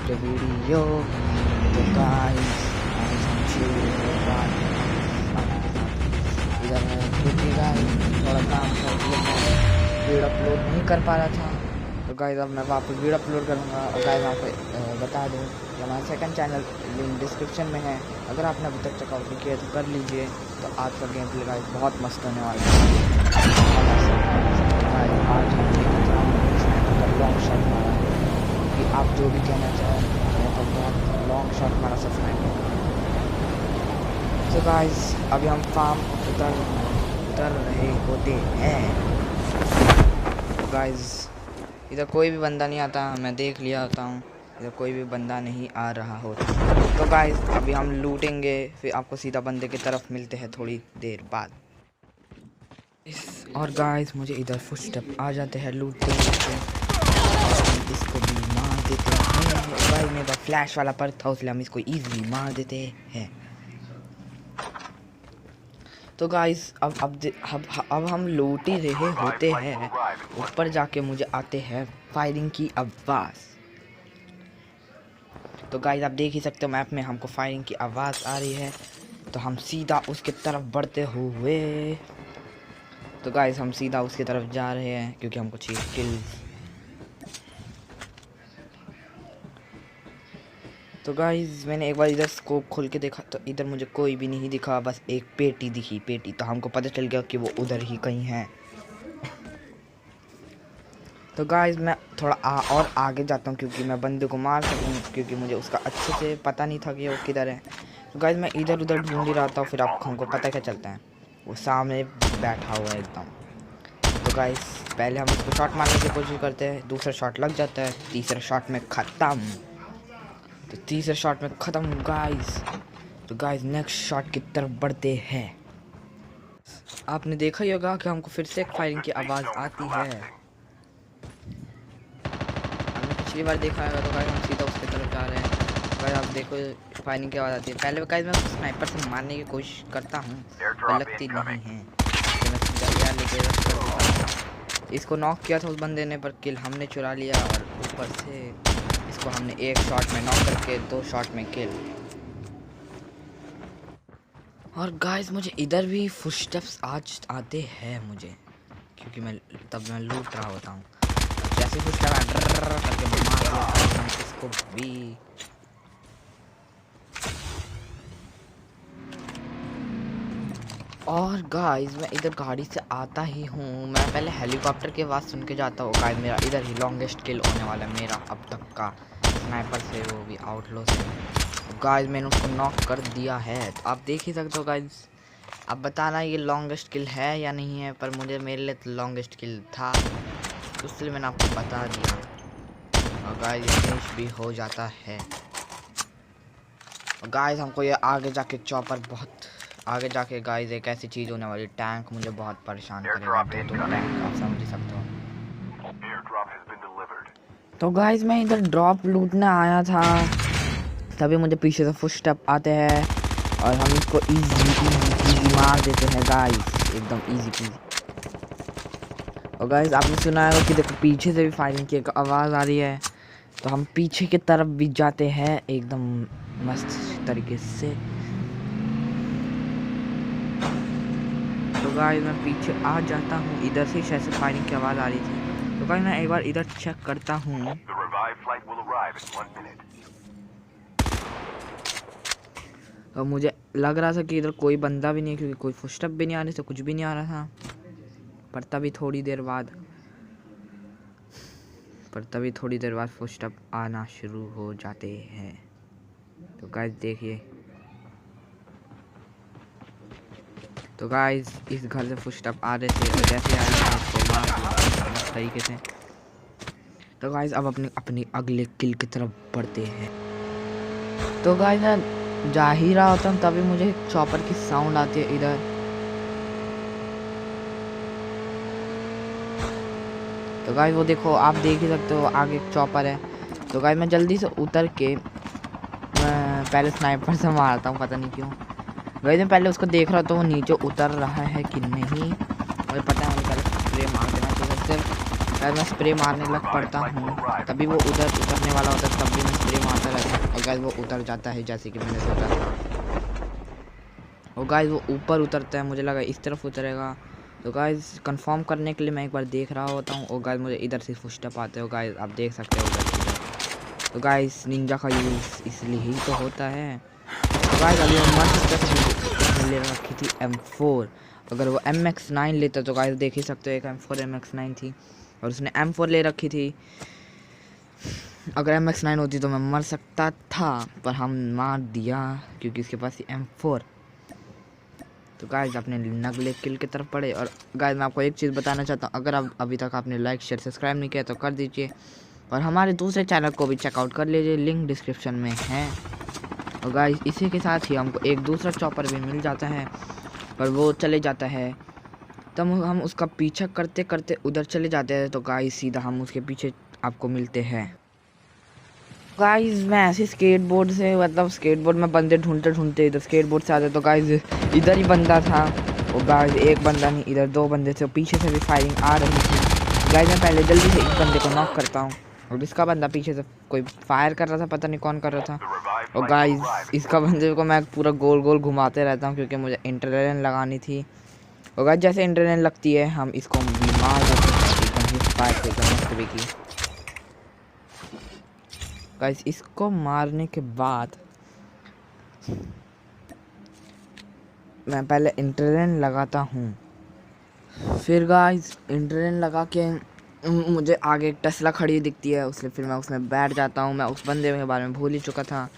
The video. तो guys आज हम शुरू इधर है क्योंकि गाइस थोड़ा काम था इसलिए मैं वीडियो अपलोड नहीं कर पा रहा था। तो गाइस अब मैं वापस वीडियो अपलोड करूँगा। और गाइस आपको बता दूँ कि हमारा सेकंड चैनल लिंक डिस्क्रिप्शन में है, अगर आपने अभी तक चेकआउट नहीं किया तो कर लीजिए। तो आज का गेम प्ले गाइस बहुत मस्त होने वाला है। आज हम लॉन्ग शॉट मारा कि आप जो भी कहना चाहें तो बहुत लॉन्ग शॉट मारा सब्सक्राइब। तो गाइस अभी हम फार्म उतर रहे होते हैं। तो गाइस इधर कोई भी बंदा नहीं आता, मैं देख लिया होता हूँ इधर कोई भी बंदा नहीं आ रहा होता। तो गाइस अभी हम लूटेंगे, फिर आपको सीधा बंदे की तरफ मिलते हैं थोड़ी देर बाद। और गाइस मुझे इधर फुटस्टेप आ जाते हैं लूटते इसको भी मार देते हैं। गाइस मेरा फ्लैश वाला पर था इसलिए हम इसको इजीली मार देते हैं। तो गाइस अब हम लूट ही रहे होते हैं, ऊपर जाके मुझे आते हैं फायरिंग की आवाज़। तो गाइस आप देख ही सकते हो मैप में हमको फायरिंग की आवाज़ आ रही है, तो हम सीधा उसके तरफ बढ़ते हुए तो गाइस हम सीधा उसकी तरफ जा रहे हैं क्योंकि हमको चाहिए किल्स। तो गाइस मैंने एक बार इधर स्कोप खोल के देखा तो इधर मुझे कोई भी नहीं दिखा, बस एक पेटी दिखी पेटी। तो हमको पता चल गया कि वो उधर ही कहीं है। तो गाइस मैं थोड़ा और आगे जाता हूँ क्योंकि मैं बंदे को मार सकूँ, क्योंकि मुझे उसका अच्छे से पता नहीं था कि वो किधर है। तो गाइस मैं इधर उधर ढूंढ ही रहा था, फिर आपको हमको पता क्या चलता है वो सामने बैठा हुआ है एकदम। तो गाइस पहले हम उसको शॉट मारने की कोशिश करते हैं, दूसरा शॉट लग जाता है, तीसरा शॉट में ख़त्म। तो तीसरे शॉट में ख़त्म गाइस। तो गाइस नेक्स्ट शॉट की तरफ बढ़ते हैं। आपने देखा ही होगा कि हमको फिर से एक फायरिंग की आवाज़ आती है। हमने पिछली बार देखा है तो गाइस हम सीधा उसकी तरफ जा रहे हैं। गाइस आप देखो फायरिंग की आवाज़ आती है। पहले गाइस मैं उसको स्नाइपर से मारने की कोशिश करता हूँ पर लगती नहीं है। तो मैं सीधा लेके इसको नॉक किया था उस बंदे ने, पर किल हमने चुरा लिया और ऊपर से इसको हमने एक शॉट में नॉक करके 2 शॉट में किल। और गाइस मुझे इधर भी फुटस्टेप्स आज आते हैं मुझे, क्योंकि मैं लूट रहा होता हूँ। जैसे फुटस्टेप करके मार देता हूँ इसको भी। और गाइस मैं इधर गाड़ी से आता ही हूँ, मैं पहले हेलीकॉप्टर की आवाज़ सुन के जाता हूँ। गाइस मेरा इधर ही लॉन्गेस्ट किल होने वाला है मेरा अब तक का, स्नाइपर से, वो भी आउटलो से। तो गाइस मैंने उसको नॉक कर दिया है, तो आप देख ही सकते हो गाइस। अब बताना ये लॉन्गेस्ट किल है या नहीं है, पर मेरे लिए तो लॉन्गेस्ट किल था, तो इसलिए मैंने आपको बता दिया। और गाइस ये फिनिश भी हो जाता है। और गाइस हमको ये आगे जाके चॉपर बहुत आगे जाके गाइस एक ऐसी चीज़ होने वाली, टैंक मुझे बहुत परेशान करेगा। तो टैंक आप समझ ही सकते हो। तो गाइस मैं इधर ड्रॉप लूटने आया था, तभी मुझे पीछे से फुटस्टेप आते हैं और हम इसको इजी मार देते हैं गाइस, एकदम इजी पीजी। और गाइस आपने सुना है कि देखो पीछे से भी फायरिंग की एक आवाज़ आ रही है, तो हम पीछे की तरफ भी जाते हैं एकदम मस्त तरीके से। तो गाइस मैं पीछे आ जाता हूँ, इधर से शायद से फायरिंग की आवाज़ आ रही थी। तो गाइस मैं एक बार इधर चेक करता हूँ। और मुझे लग रहा था कि इधर कोई बंदा भी नहीं है, क्योंकि कोई फुटस्टेप भी नहीं आ रही थी, कुछ भी नहीं आ रहा था। पर तभी थोड़ी देर बाद फुटस्टेप आना शुरू हो जाते हैं। तो गाइस देखिए, तो गाइस इस घर से फुटस्टेप आ रहे थे और जैसे आ रहे थे उसको मार दिया तरीके से। तो गाइस अब अपनी अगले किल की तरफ बढ़ते हैं। तो गाइस मैं जा ही रहा होता हूँ तभी मुझे चॉपर की साउंड आती है इधर। तो गाइस वो देखो, आप देख ही सकते हो आगे एक चॉपर है। तो गाइस मैं जल्दी से उतर के मैं पहले स्नाइपर से मारता हूँ, पता नहीं क्यों। गाइस मैं पहले उसको देख रहा था वो नीचे उतर रहा है कि नहीं, मुझे पता है मुझे पहले स्प्रे मार देना चाहिए। सिर्फ गाइस मैं स्प्रे मारने लग पड़ता हूँ, तभी वो उधर उतरने वाला होता है, तब भी मैं स्प्रे मारता रहता हूँ और गाइस वो उतर जाता है जैसे कि मैंने सोचा था। और गाइस वो ऊपर उतरता है, मुझे लगा इस तरफ उतरेगा। तो गाइस कंफर्म करने के लिए मैं एक बार देख रहा होता हूँ और गाइस मुझे इधर से फुटस्टेप आते हो। गाइस आप देख सकते हो उधर। तो गाइस निंजा का यूज़ इसलिए ही तो होता है। तो गाइस अभी मैं मर सकता था, उसने ले रखी थी M4। अगर वो MX9 लेता तो गाइस देख ही सकते हो, एक M4 MX9 थी और उसने M4 ले रखी थी। अगर MX9 होती तो मैं मर सकता था, पर हम मार दिया क्योंकि उसके पास थी M4। तो गाइस अपने अगले किल की तरफ पड़े। और गाइस मैं आपको एक चीज़ बताना चाहता हूँ, अगर आप अभी तक आपने लाइक शेयर सब्सक्राइब नहीं किया तो कर दीजिए और हमारे दूसरे चैनल को भी चेकआउट कर लीजिए, लिंक डिस्क्रिप्शन में है। और गाइस इसी के साथ ही हमको एक दूसरा चॉपर भी मिल जाता है, पर वो चले जाता है, तब हम उसका पीछा करते करते उधर चले जाते हैं। तो गाइस सीधा हम उसके पीछे आपको मिलते हैं। गाइस मैं ऐसे स्केटबोर्ड से, मतलब स्केटबोर्ड में बंदे ढूंढते ढूंढते इधर स्केटबोर्ड से आते, तो गाइस इधर ही बंदा था। और गाइस एक बंदा नहीं, इधर दो बंदे थे, पीछे से भी फायरिंग आ रही थी। गाइस मैं पहले जल्दी से इस बंदे को नॉक करता हूँ और इसका बंदा पीछे से कोई फायर कर रहा था, पता नहीं कौन कर रहा था। और गाइस इसका बंदे को मैं पूरा गोल गोल घुमाते रहता हूँ क्योंकि मुझे इंटरलेन लगानी थी। और गाइस जैसे इंटरलेन लगती है हम इसको भी मार देते हैं। गाइस इसको मारने के बाद मैं पहले इंटरलेन लगाता हूँ, फिर गाइस इंटरलेन लगा के मुझे आगे एक टेस्ला खड़ी दिखती है, उससे फिर मैं उसमें बैठ जाता हूँ। मैं उस बंदे के बारे में भूल ही चुका था।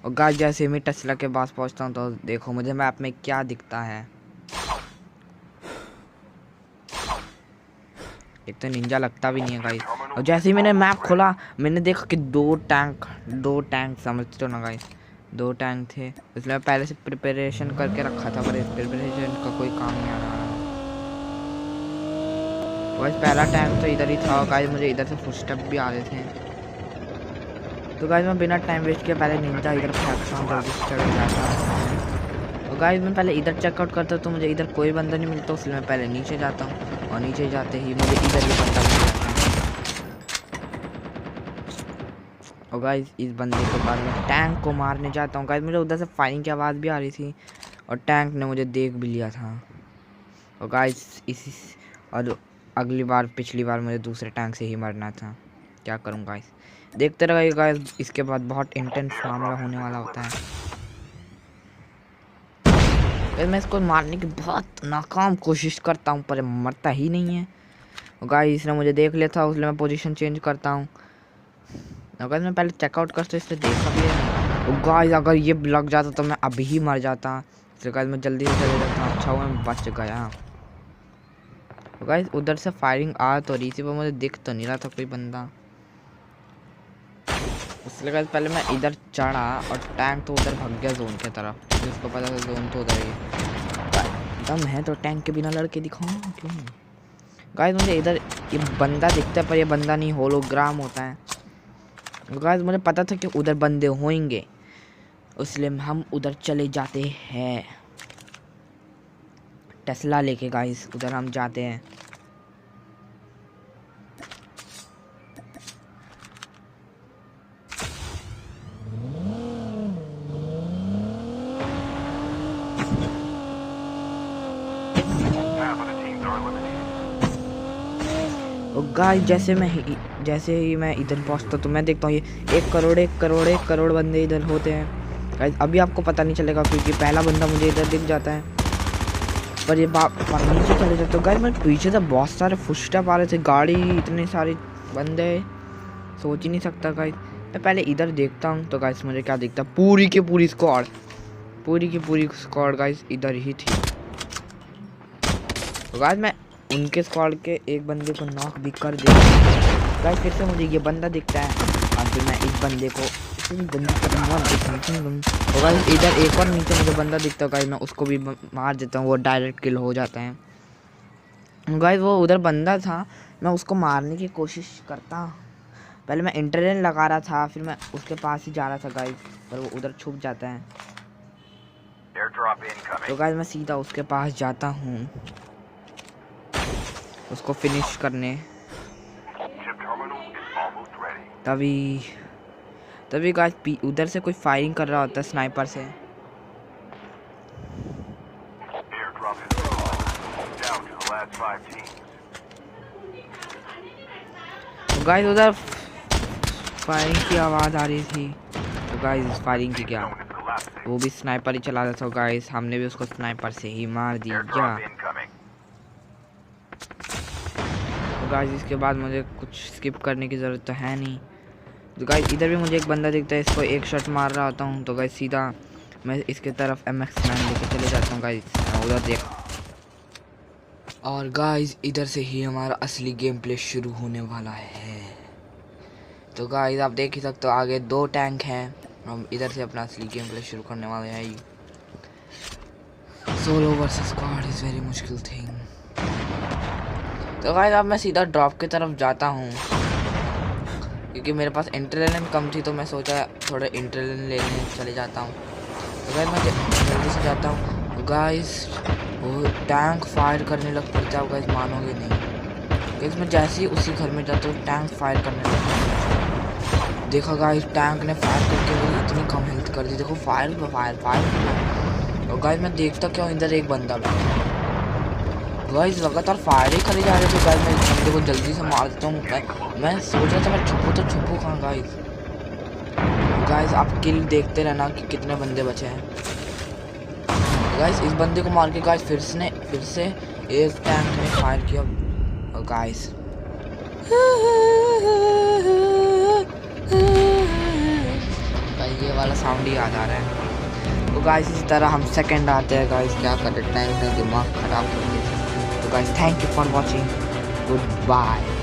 और गाइस जैसे मैं टेस्ला के पास पहुँचता हूँ तो देखो मुझे मैप में क्या दिखता है। एक तो निंजा लगता भी नहीं है गाइस। और जैसे ही मैंने मैप खोला मैंने देखा कि दो टैंक समझते हो ना गाइस, दो टैंक थे। इसलिए मैं पहले से प्रिपरेशन करके रखा था, पर इस प्रिपरेशन का कोई काम नहीं आ रहा। गाइस पहला टैंक तो इधर ही था। गाइस मुझे इधर से फुटस्टेप भी आ रहे थे। तो गाइस मैं बिना टाइम वेस्ट किए पहले निंजा इधर फेंकता हूँ, जल्दी से चढ़ जाता। और गाइस मैं पहले इधर चेकआउट करता तो मुझे इधर कोई बंदा नहीं मिलता, इसलिए मैं पहले नीचे जाता हूँ और नीचे जाते ही मुझे इधर ही बंदा मिल जाता है। और गाइस इस बंदे के बाद मैं टैंक को मारने जाता हूँ। गाइस मुझे उधर से फायरिंग की आवाज़ भी आ रही थी और टैंक ने मुझे देख भी लिया था। और गाइस इसी और पिछली बार मुझे दूसरे टैंक से ही मरना था। क्या करूँ गाइस, देखते रहिए गाइस, इसके बाद बहुत इंटेंस मामला होने वाला होता है। मैं इसको मारने की बहुत नाकाम कोशिश करता हूँ पर मरता ही नहीं है। और गाइस इसने मुझे देख लिया था, इसलिए मैं पोजीशन चेंज करता हूँ। अगर मैं पहले चेकआउट करता इसलिए देखा भी है। और गाइस अगर ये लग जाता तो मैं अभी ही मर जाता, इसलिए गाइस मैं जल्दी से चले जाता हूँ। अच्छा हुआ मैं बच गया। तो गाइस उधर से फायरिंग आ तो रही थी पर मुझे दिख तो नहीं रहा था कोई बंदा, इसलिए गाइस पहले मैं इधर चढ़ा और टैंक तो उधर भाग गया जोन की तरफ। जिसको पता था जोन तो उधर ही दम है, तो टैंक के बिना लड़के दिखाऊं क्यों। गाइस मुझे इधर ये बंदा दिखता है पर ये बंदा नहीं, होलोग्राम होता है। गाइस मुझे पता था कि उधर बंदे होंगे, इसलिए हम उधर चले जाते हैं टेस्ला लेके। गाइस उधर हम जाते हैं। और गाइस जैसे ही मैं इधर पहुंचता तो मैं देखता हूँ ये 1 करोड़ बंदे इधर होते हैं। गाइस अभी आपको पता नहीं चलेगा क्योंकि पहला बंदा मुझे इधर दिख जाता है, पर ये पर नीचे चले जाते। तो गाइस मैं पीछे से बहुत सारे फुटस्टेप आ रहे थे, गाड़ी, इतने सारे बंदे, सोच ही नहीं सकता। गाइस मैं पहले इधर देखता हूँ तो गाइस मुझे क्या दिखता, पूरी की पूरी स्क्वाड गाइस इधर ही थी। तो गाइस मैं उनके स्क्वाड के एक बंदे को नॉक भी कर देता हूँ। गाइस फिर से मुझे ये बंदा दिखता है और फिर मैं इस बंदे को तो गाइस इधर एक और नीचे मुझे बंदा दिखता है। गाइस मैं उसको भी मार देता हूँ, वो डायरेक्ट किल हो जाता है। गाइस वो उधर बंदा था, मैं उसको मारने की कोशिश करता, पहले मैं इंटरनेट लगा रहा था, फिर मैं उसके पास ही जा रहा था गाइस, पर वो उधर छुप जाता है। तो गाइस मैं सीधा उसके पास जाता हूँ उसको फिनिश करने। तभी तभी गाइस उधर से कोई फायरिंग कर रहा होता है स्नाइपर से। तो गाइस उधर फायरिंग की आवाज़ आ रही थी। तो गाइस फायरिंग की क्या, वो भी स्नाइपर ही चला रहा था गाइस, हमने भी उसको स्नाइपर से ही मार दिया। तो गाइस इसके बाद मुझे कुछ स्किप करने की ज़रूरत तो है नहीं। तो गाइस इधर भी मुझे एक बंदा दिखता है, इसको एक शॉट मार रहा होता हूँ। तो गाइस सीधा मैं इसके तरफ MX9 लेके चले जाता हूँ गाइस, उधर देख। और गाइस इधर से ही हमारा असली गेम प्ले शुरू होने वाला है। तो गाइस आप देख ही सकते हो आगे 2 टैंक हैं, हम इधर से अपना असली गेम प्ले शुरू करने वाले हैं। Solo versus squad is very मुश्किल थिंग। तो गाइस अब मैं सीधा ड्रॉप की तरफ जाता हूँ, क्योंकि मेरे पास इंटरलेन कम थी, तो मैं सोचा थोड़ा इंटरलेन लेने चले जाता हूँ। तो गाइस मैं जल्दी से जाता हूँ। तो गाइस वो टैंक फायर करने लग पड़ता है, गाइस मानोगे नहीं। गाइस मैं जैसे ही उसी घर में जाता हूँ टैंक फायर करने लगता है। देखो गाइस टैंक ने फायर करके मेरी इतनी कम हेल्थ कर दी। देखो फायर पे फायर फायर। और गाइस मैं देखता क्या हूँ, इधर एक बंदा बैठा। गाइस लगातार फायर ही करे जा रहे थे। गाइस मैं इस बंदे को जल्दी से मार देता हूँ। मैं सोच रहा था मैं छुपू तो छुपू कहाँ गाइस। गाइस आप किल देखते रहना कि कितने बंदे बचे हैं। गाइस इस बंदे को मार के गाइस फिर से एक टैंक ने फायर किया। और गाइस ये वाला साउंड ही याद आ रहा है। तो गाइस इस तरह हम सेकंड आते हैं गाइस, क्या करते टैंक ने दिमाग खराब कर दिया। So guys, thank you for watching. Goodbye.